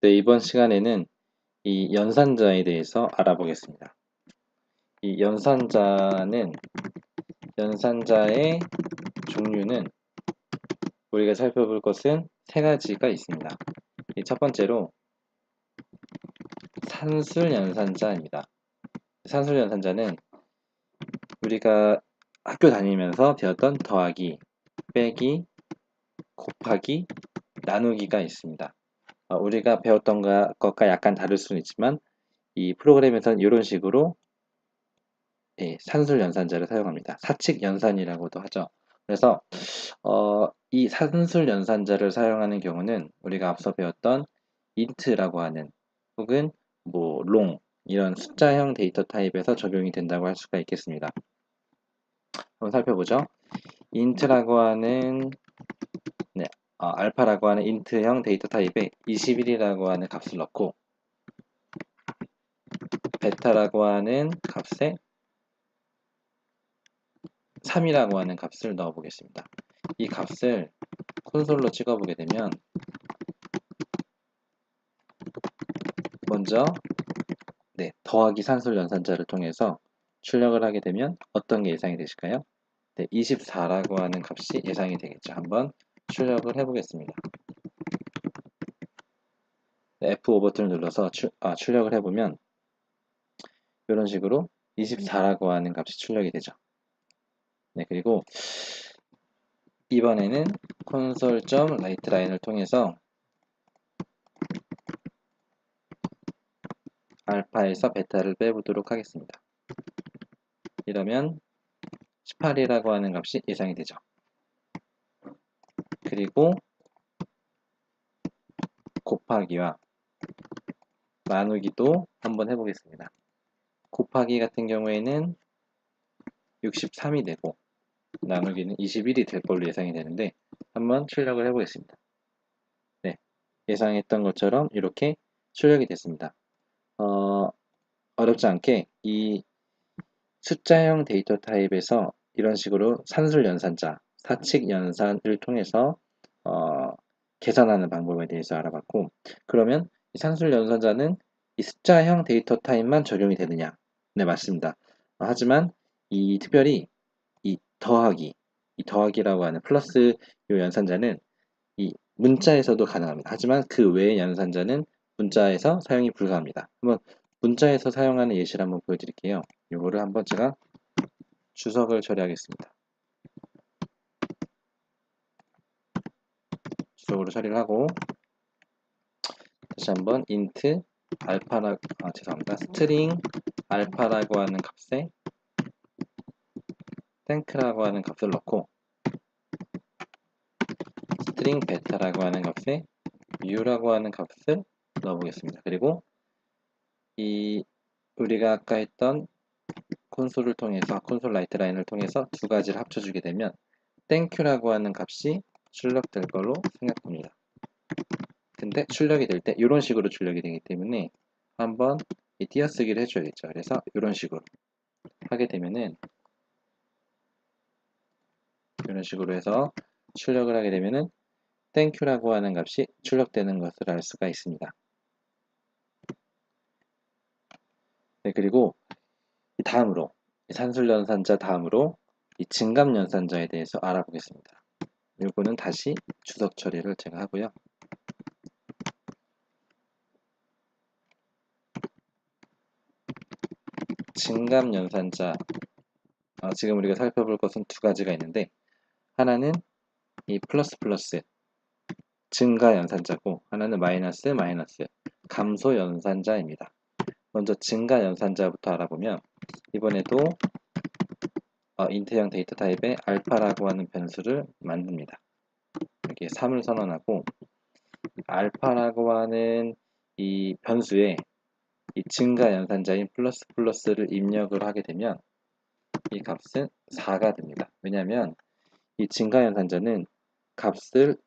네, 이번 시간에는 이 연산자에 대해서 알아보겠습니다. 이 연산자의 종류는 우리가 살펴볼 것은 세 가지가 있습니다. 이 첫 번째로 산술 연산자입니다. 산술 연산자는 우리가 학교 다니면서 배웠던 더하기, 빼기, 곱하기, 나누기가 있습니다. 우리가 배웠던 것과 약간 다를 수는 있지만 이 프로그램에서는 이런 식으로 산술 연산자를 사용합니다. 사칙 연산이라고도 하죠. 그래서 이 산술 연산자를 사용하는 경우는 우리가 앞서 배웠던 int라고 하는 혹은 뭐 long 이런 숫자형 데이터 타입에서 적용이 된다고 할 수가 있겠습니다. 한번 살펴보죠. int라고 하는 알파라고 하는 int형 데이터 타입에 21이라고 하는 값을 넣고 베타라고 하는 값에 3이라고 하는 값을 넣어 보겠습니다. 이 값을 콘솔로 찍어보게 되면 먼저 더하기 산술 연산자를 통해서 출력을 하게 되면 어떤 게 예상이 되실까요? 24라고 하는 값이 예상이 되겠죠. 한번 출력을 해보겠습니다. F5 버튼을 눌러서 출력을 해보면 이런 식으로 24라고 하는 값이 출력이 되죠. 그리고 이번에는 console.writeLine을 통해서 알파에서 베타를 빼보도록 하겠습니다. 이러면 18이라고 하는 값이 예상이 되죠. 그리고 곱하기와 나누기도 한번 해보겠습니다. 곱하기 같은 경우에는 63이 되고 나누기는 21이 될 걸로 예상이 되는데 한번 출력을 해보겠습니다. 예상했던 것처럼 이렇게 출력이 됐습니다. 어렵지 않게 이 숫자형 데이터 타입에서 이런 식으로 산술 연산자, 사칙 연산을 통해서 계산하는 방법에 대해서 알아봤고, 그러면 이 산술 연산자는 이 숫자형 데이터 타입만 적용이 되느냐? 네, 맞습니다. 하지만 특별히 이 더하기라고 하는 플러스 요 연산자는 이 문자에서도 가능합니다. 하지만 그 외의 연산자는 문자에서 사용이 불가합니다. 한번 문자에서 사용하는 예시를 한번 보여드릴게요. 이거를 한번 제가 주석을 처리하겠습니다. 주석으로 처리를 하고 다시 한번 int string 알파라고 하는 값에 thank라고 하는 값을 넣고 string beta라고 하는 값에 view라고 하는 값을 넣어보겠습니다. 그리고 우리가 아까 했던 콘솔 라이트 라인을 통해서 두 가지를 합쳐주게 되면 땡큐라고 하는 값이 출력될 걸로 생각합니다. 근데 출력이 될 때 이런 식으로 출력이 되기 때문에 한번 띄어쓰기를 해줘야겠죠. 그래서 이런 식으로 하게 되면은 이런 식으로 해서 출력을 하게 되면은 땡큐라고 하는 값이 출력되는 것을 알 수가 있습니다. 그리고 다음으로 산술연산자 다음으로 이 증감연산자에 대해서 알아보겠습니다. 이거는 다시 주석 처리를 제가 하고요. 증감연산자 지금 우리가 살펴볼 것은 두 가지가 있는데 하나는 이 플러스 증가 연산자고 하나는 마이너스 감소 연산자입니다. 먼저 증가 연산자부터 알아보면 이번에도 인트형 데이터 타입의 알파라고 하는 변수를 만듭니다. 여기에 3을 선언하고 알파라고 하는 이 변수에 이 증가 연산자인 플러스를 입력을 하게 되면 이 값은 4가 됩니다. 왜냐하면 이 증가 연산자는 값을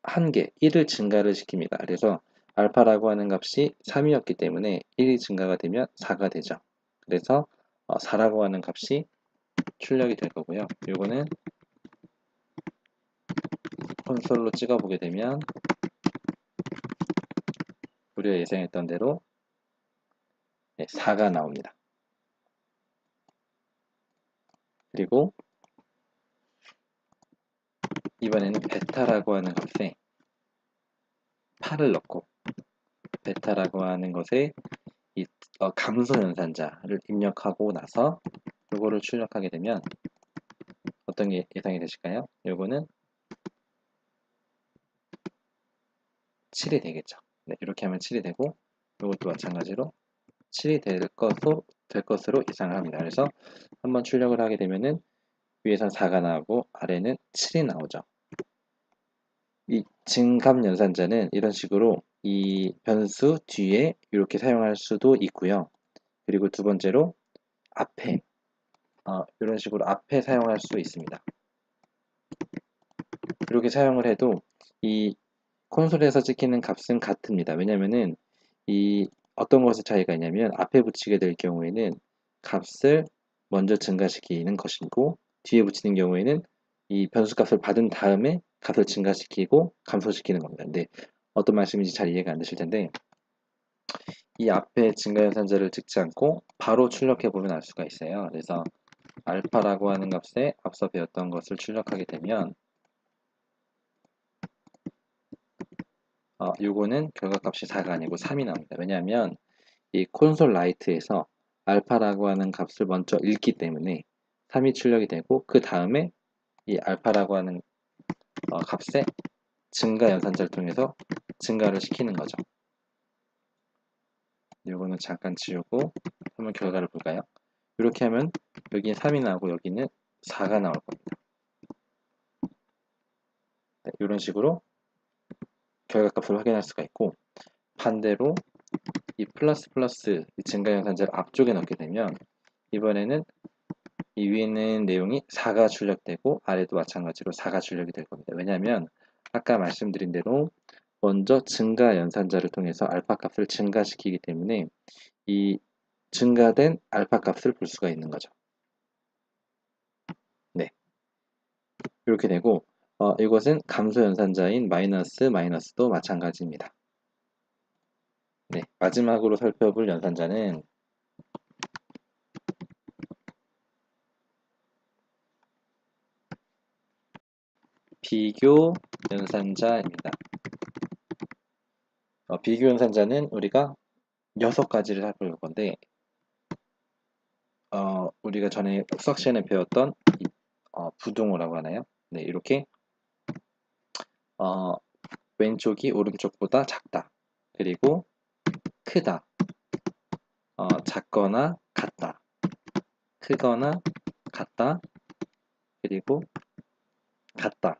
1을 증가를 시킵니다. 그래서 알파라고 하는 값이 3이었기 때문에 1이 증가가 되면 4가 되죠. 그래서 4라고 하는 값이 출력이 될 거고요. 이거는 콘솔로 찍어보게 되면 우리가 예상했던 대로 4가 나옵니다. 그리고 이번에는 베타라고 하는 값에 8을 넣고 베타라고 하는 것에 이 감소 연산자를 입력하고 나서 이거를 출력하게 되면 어떤 게 예상이 되실까요? 요거는 7이 되겠죠. 네, 이렇게 하면 7이 되고 이것도 마찬가지로 7이 될 것으로 예상을 합니다. 그래서 한번 출력을 하게 되면은 위에선 4가 나오고 아래는 7이 나오죠. 이 증감 연산자는 이런 식으로 이 변수 뒤에 이렇게 사용할 수도 있고요. 그리고 두 번째로 앞에 이런 식으로 앞에 사용할 수 있습니다. 이렇게 사용을 해도 이 콘솔에서 찍히는 값은 같습니다. 왜냐면은 이 어떤 것의 차이가 있냐면 앞에 붙이게 될 경우에는 값을 먼저 증가시키는 것이고 뒤에 붙이는 경우에는 이 변수 값을 받은 다음에 값을 증가시키고 감소시키는 겁니다. 근데 어떤 말씀인지 잘 이해가 안 되실 텐데 이 앞에 증가연산자를 찍지 않고 바로 출력해 보면 알 수가 있어요. 그래서 알파라고 하는 값에 앞서 배웠던 것을 출력하게 되면 요거는 결과값이 4가 아니고 3이 나옵니다. 왜냐하면 이 콘솔 라이트에서 알파라고 하는 값을 먼저 읽기 때문에 3이 출력이 되고 그 다음에 이 알파라고 하는 값의 증가 연산자를 통해서 증가를 시키는 거죠. 요거는 잠깐 지우고 한번 결과를 볼까요? 이렇게 하면 여기는 3이 나오고 여기는 4가 나올 겁니다. 네, 이런 식으로 결과값을 확인할 수가 있고 반대로 이 플러스 플러스 증가 연산자를 앞쪽에 넣게 되면 이번에는 이 위에는 내용이 4가 출력되고 아래도 마찬가지로 4가 출력이 될 겁니다. 왜냐하면 아까 말씀드린 대로 먼저 증가 연산자를 통해서 알파 값을 증가시키기 때문에 이 증가된 알파 값을 볼 수가 있는 거죠. 네, 이렇게 되고 이것은 감소 연산자인 마이너스도 마찬가지입니다. 네, 마지막으로 살펴볼 연산자는 비교 연산자입니다. 비교 연산자는 우리가 6가지를 살펴볼 건데 우리가 전에 수학 시간에 배웠던 부등호라고 하나요? 네, 이렇게 왼쪽이 오른쪽보다 작다. 그리고 크다. 작거나 같다. 크거나 같다. 그리고 같다.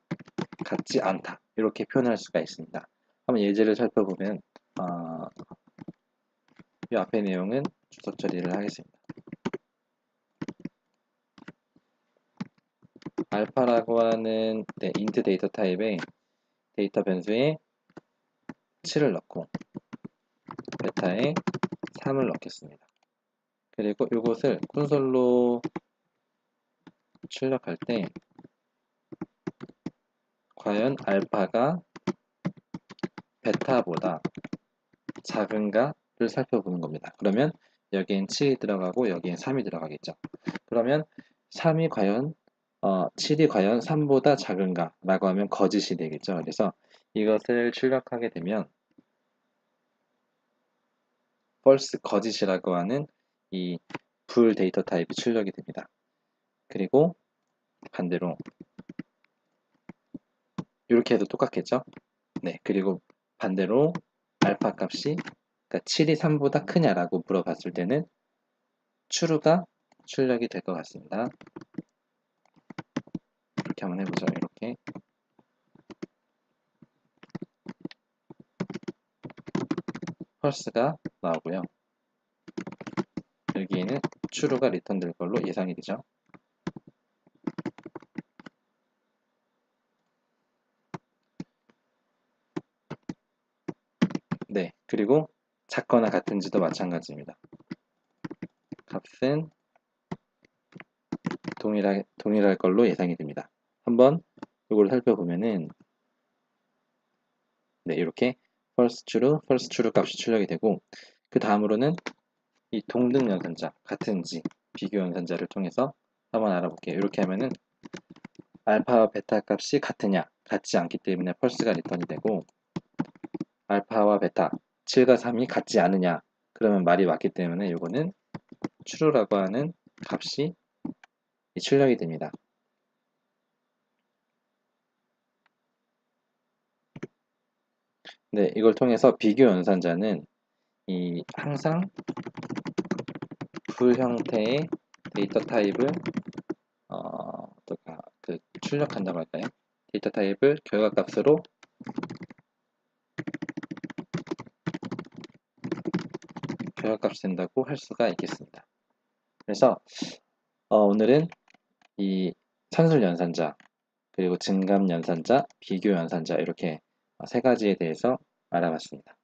같지 않다. 이렇게 표현할 수가 있습니다. 한번 예제를 살펴보면 이 앞의 내용은 주석 처리를 하겠습니다. 알파라고 하는 인트 데이터 타입의 데이터 변수에 7을 넣고 베타에 3을 넣겠습니다. 그리고 이것을 콘솔로 출력할 때 과연 알파가 베타보다 작은가를 살펴보는 겁니다. 그러면 여기엔 7이 들어가고 여기엔 3이 들어가겠죠. 그러면 3이 과연 7이 과연 3보다 작은가 라고 하면 거짓이 되겠죠. 그래서 이것을 출력하게 되면 false 거짓이라고 하는 이 불 데이터 타입이 출력이 됩니다. 그리고 반대로 이렇게 해도 똑같겠죠. 네, 그리고 반대로 알파 값이 그러니까 7이 3보다 크냐라고 물어봤을 때는 true가 출력이 될 것 같습니다. 이렇게 한번 해보죠. 이렇게 false가 나오고요. 여기에는 true가 리턴 될 걸로 예상이 되죠. 네, 그리고 작거나 같은지도 마찬가지입니다. 값은 동일할 걸로 예상이 됩니다. 한번 이걸 살펴보면은 네, 이렇게 false true 값이 출력이 되고, 그 다음으로는 이 동등 연산자, 같은지, 비교 연산자를 통해서 한번 알아볼게요. 이렇게 하면은 알파와 베타 값이 같으냐, 같지 않기 때문에 false가 리턴이 되고, 알파와 베타, 7과 3이 같지 않으냐, 그러면 말이 맞기 때문에 이거는 true라고 하는 값이 출력이 됩니다. 네, 이걸 통해서 비교 연산자는 항상 불 형태의 데이터 타입을 출력한다고 할까요? 데이터 타입을 결과값으로 결과값이 된다고 할 수가 있겠습니다. 그래서 오늘은 이 산술 연산자, 그리고 증감 연산자, 비교 연산자 이렇게 세 가지에 대해서 알아봤습니다.